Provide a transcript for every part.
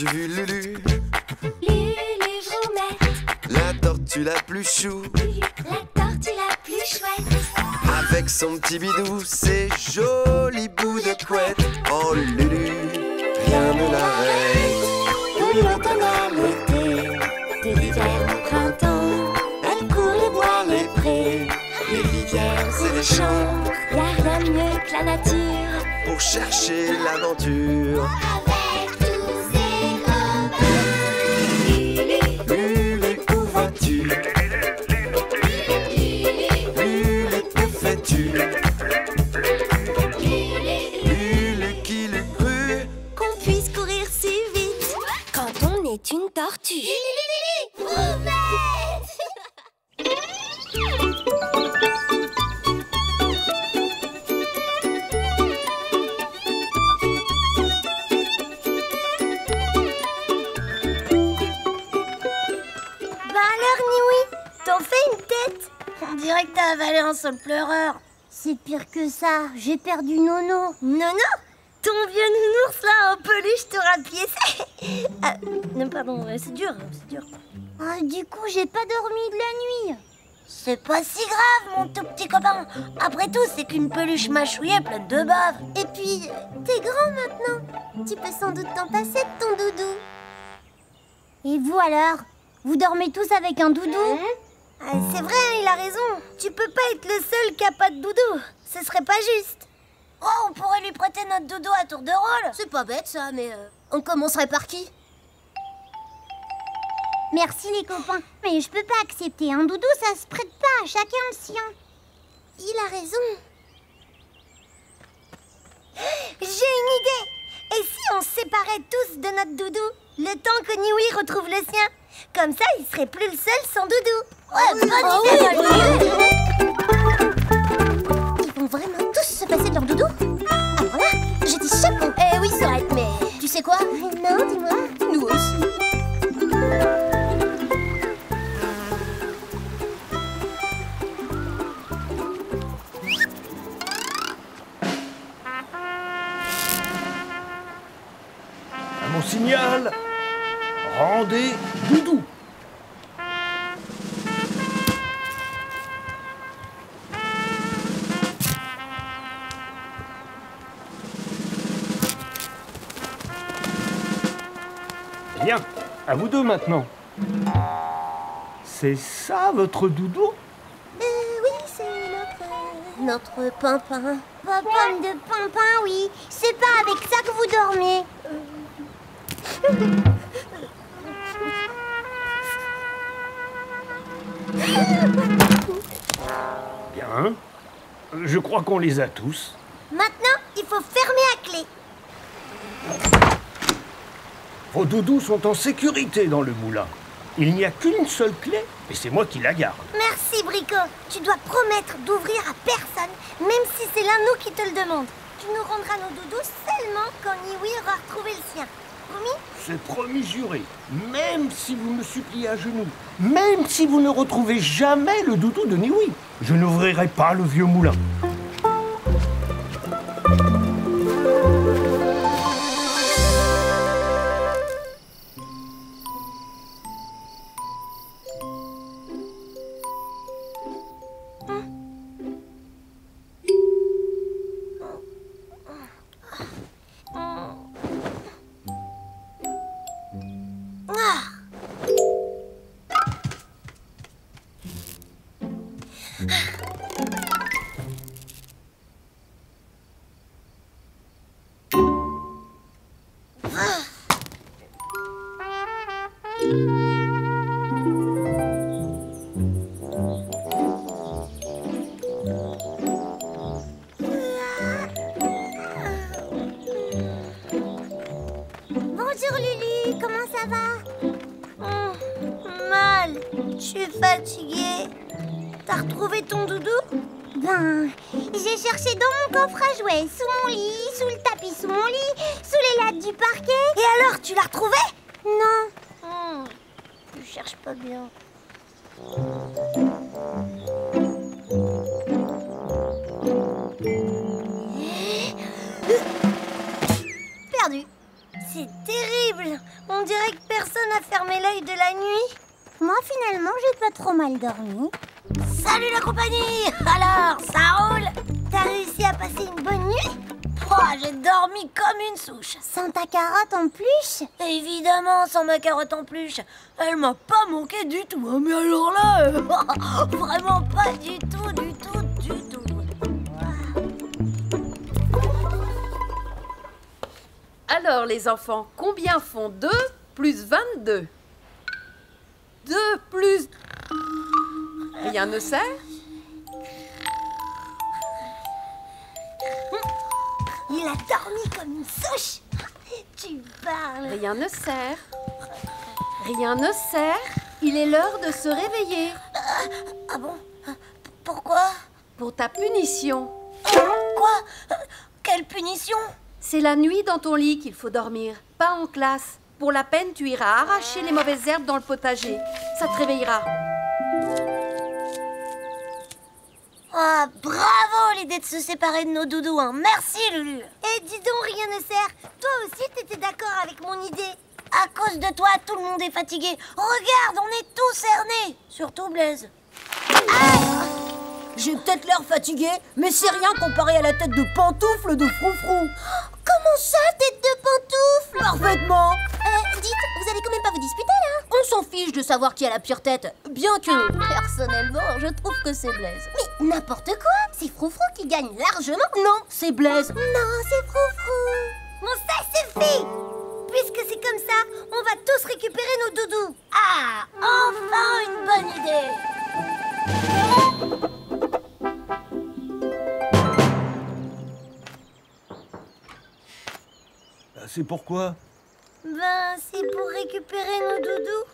As-tu vu Lulu? Lulu Vroumette. La tortue la plus chou, La tortue la plus chouette. avec son petit bidou, ses jolis bouts de couette. Oh Lulu, rien ne l'arrête. De l'automne à l'été, de l'hiver au printemps, elle court les bois, les prés, les rivières et les champs. Y'a rien de mieux que la nature. Pour chercher l'aventure. Avec tous ses copains. Lulu, Lulu, où vas-tu? Lulu, que fais-tu? Lulu qui l'eût cru qu'on puisse courir si vite quand on est une tortue. Bah alors, Niwi, t'en fais une tête? On dirait que t'as avalé un seul pleureur. C'est pire que ça, j'ai perdu Nono. Nono, ton vieux nounours là en peluche t'aura piécé. Ah, non, pardon, c'est dur, c'est dur. Ah, du coup, j'ai pas dormi de la nuit. C'est pas si grave, mon tout petit copain. Après tout, c'est qu'une peluche mâchouillée pleine de bave. Et puis, t'es grand maintenant. Tu peux sans doute t'en passer de ton doudou. Et vous alors? Vous dormez tous avec un doudou? Ah, c'est vrai, il a raison. Tu peux pas être le seul qui a pas de doudou. Ce serait pas juste. Oh, on pourrait lui prêter notre doudou à tour de rôle. C'est pas bête ça, mais on commencerait par qui? Merci les copains, mais je peux pas accepter. Un doudou, ça se prête pas à chacun le sien. Il a raison. J'ai une idée. Et si on se séparait tous de notre doudou, le temps que Niwi retrouve le sien? Comme ça, il serait plus le seul sans doudou. Ouais, bonne idée. Ils vont vraiment tous se passer de leur doudou? Alors là, je dis chapeau. Eh oui, Sorette, mais tu sais quoi? Non, dis-moi. Nous aussi. À mon signal, rendez doudou. Bien, à vous deux maintenant. C'est ça votre doudou? Oui, c'est notre pimpin. Pomme de pimpin, oui. C'est pas avec ça que vous dormez. Bien. Je crois qu'on les a tous. Maintenant, il faut fermer à clé. Vos doudous sont en sécurité dans le moulin. Il n'y a qu'une seule clé et c'est moi qui la garde. Merci, Brico. Tu dois promettre d'ouvrir à personne, même si c'est l'un de nous qui te le demande. Tu nous rendras nos doudous seulement quand Niwi aura retrouvé le sien. Promis? C'est promis juré. Même si vous me suppliez à genoux, même si vous ne retrouvez jamais le doudou de Niwi, je n'ouvrirai pas le vieux moulin. Bonjour Lulu, comment ça va? Mal. Je suis fatiguée. T'as retrouvé ton doudou? Ben, j'ai cherché dans mon coffre à jouets, sous mon lit, sous le tapis sous mon lit, sous les lattes du parquet. Et alors, tu l'as retrouvé? Non. Je cherche pas bien. Perdu. C'est terrible. On trop mal dormi. Salut la compagnie! Alors, ça roule? T'as réussi à passer une bonne nuit? Oh, j'ai dormi comme une souche. Sans ta carotte en peluche? Évidemment, sans ma carotte en peluche. Elle m'a pas manqué du tout. Hein, mais alors là, vraiment pas du tout, du tout, du tout. Alors les enfants, combien font 2 plus 22? 2 plus... Rien ne sert? Il a dormi comme une souche. Tu parles. Rien ne sert. Rien ne sert. Il est l'heure de se réveiller. Ah bon? Pourquoi? Pour ta punition. Quoi? Quelle punition? C'est la nuit dans ton lit qu'il faut dormir, pas en classe. Pour la peine, tu iras arracher les mauvaises herbes dans le potager. Ça te réveillera. Ah, bravo l'idée de se séparer de nos doudous, hein. Merci Lulu. Eh, dis donc, rien ne sert. Toi aussi, t'étais d'accord avec mon idée. À cause de toi, tout le monde est fatigué. Regarde, on est tous cernés. Surtout Blaise. J'ai peut-être l'air fatigué, mais c'est rien comparé à la tête de pantoufle de Froufrou. Comment ça, tête de pantoufle? Parfaitement. Dites, vous allez quand même pas vous disputer là? On s'en fiche de savoir qui a la pire tête, bien que, personnellement, je trouve que c'est Blaise. Mais n'importe quoi, c'est Froufrou qui gagne largement. Non, c'est Blaise. Non, c'est Froufrou. Bon, ça suffit. Puisque c'est comme ça, on va tous récupérer nos doudous. Ah, enfin une bonne idée. C'est pourquoi? Ben, c'est pour récupérer nos doudous.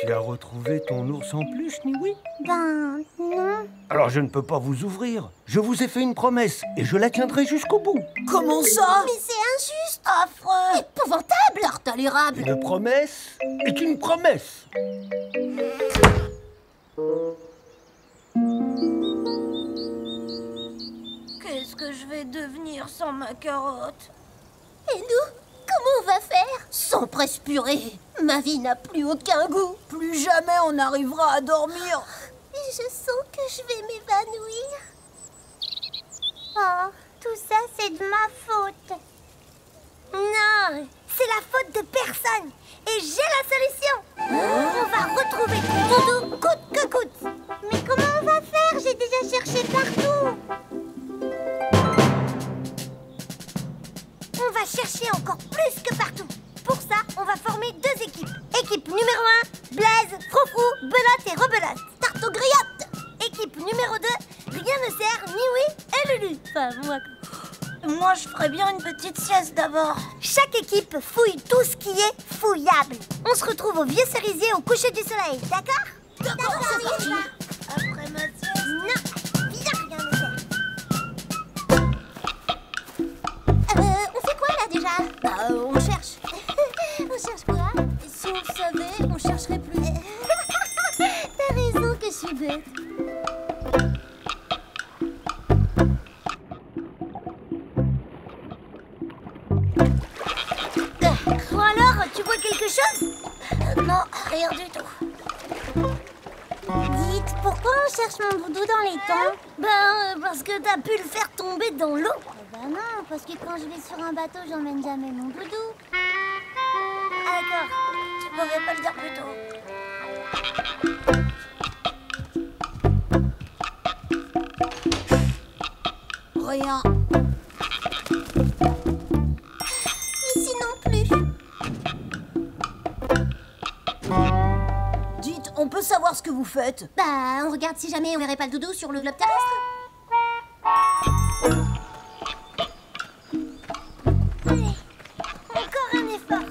Tu as retrouvé ton ours en peluche, Niwi? Ben, non. Alors je ne peux pas vous ouvrir. Je vous ai fait une promesse et je la tiendrai jusqu'au bout. Comment ça? Mais c'est injuste. Affreux. Épouvantable. Tarte à l'érable. Une promesse est une promesse. Qu'est-ce que je vais devenir sans ma carotte? Et nous, comment on va faire? Sans presse purée, ma vie n'a plus aucun goût. Plus jamais on n'arrivera à dormir. Je sens que je vais m'évanouir. Oh, tout ça, c'est de ma faute. Non, c'est la faute de personne. Et j'ai la solution. On va retrouver ton doudou coûte que coûte. Mais comment on va faire? J'ai déjà cherché partout. On va chercher encore plus que partout. Pour ça, on va former 2 équipes. Équipe numéro 1, Blaise, Froufrou, Belote et Rebelote. Tarte aux griottes. Équipe numéro 2, rien ne sert, Niwi et Lulu. Enfin, moi, je ferais bien une petite sieste d'abord. Chaque équipe fouille tout ce qui est fouillable. On se retrouve au vieux cerisier au coucher du soleil, d'accord? D'accord, c'est parti. Après ma sieste. Non, viens, rien ne sert. On fait quoi là déjà? On cherche. On cherche quoi? Si on le savait, on chercherait plus. T'as raison que je suis bête. Bon alors, tu vois quelque chose? Non, rien du tout. Dites, pourquoi on cherche mon doudou dans les temps? Ben, parce que t'as pu le faire tomber dans l'eau. Bah non, parce que quand je vais sur un bateau, j'emmène jamais mon doudou. Ah, d'accord, tu pouvais pas le dire plus tôt. Rien. Ici non plus. Dites, on peut savoir ce que vous faites? Bah, on regarde si jamais on verrait pas le doudou sur le globe terrestre. Allez, encore un effort.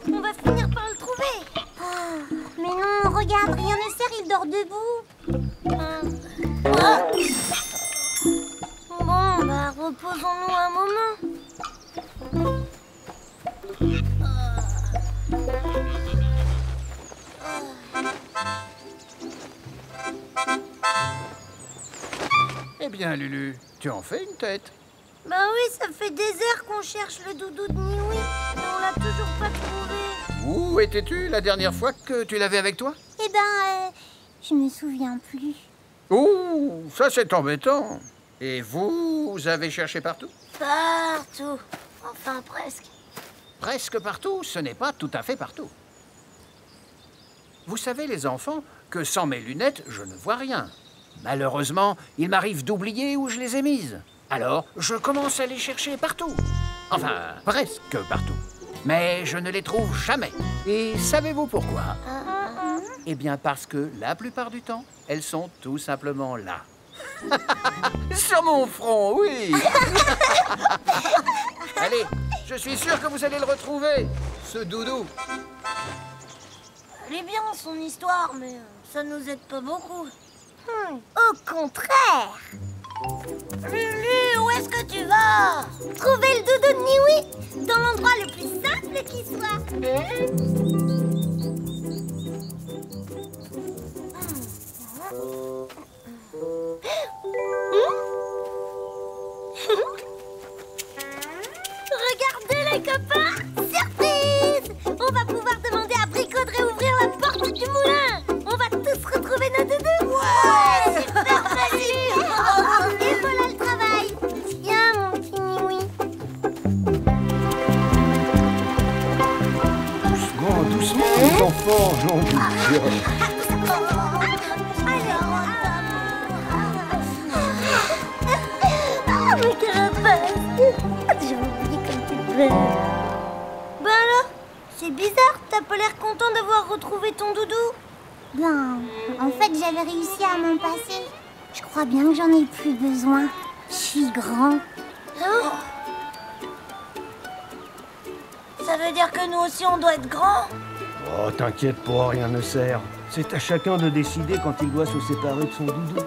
On va finir par le trouver. Mais non, regarde, rien ne sert, il dort debout. Bon, bah, reposons-nous un moment. Eh bien, Lulu, tu en fais une tête. Bah oui, ça fait des heures qu'on cherche le doudou de Niwi, mais on l'a toujours pas trouvé. Où étais-tu la dernière fois que tu l'avais avec toi? Eh ben, Je me souviens plus. Ouh, ça c'est embêtant. Et vous avez cherché partout? Partout. Enfin, presque. Presque partout, ce n'est pas tout à fait partout. Vous savez, les enfants, que sans mes lunettes, je ne vois rien. Malheureusement, il m'arrive d'oublier où je les ai mises. Alors, je commence à les chercher partout. Enfin, presque partout. Mais je ne les trouve jamais. Et savez-vous pourquoi? Eh bien, parce que la plupart du temps, elles sont tout simplement là. Sur mon front, oui. Allez, je suis sûr que vous allez le retrouver, ce doudou. Elle est bien son histoire, mais ça nous aide pas beaucoup. Au contraire. Lulu, où est-ce que tu vas? Trouver le doudou de Niwi dans l'endroit le plus simple qui soit. Regardez les copains! Surprise! On va pouvoir demander à Brico de réouvrir la porte du moulin! On va tous retrouver nos doudous! Ouais! C'est parfait! Et voilà le travail! Tiens, mon petit Niwi! Doucement, doucement, les enfants, j'en doute. Ah, ma carapace! J'ai oublié comme tu veux. Ben alors, c'est bizarre, t'as pas l'air content d'avoir retrouvé ton doudou. Ben, en fait, j'avais réussi à m'en passer. Je crois bien que j'en ai plus besoin. Je suis grand. Ça veut dire que nous aussi, on doit être grands? Oh, t'inquiète pas, rien ne sert. C'est à chacun de décider quand il doit se séparer de son doudou.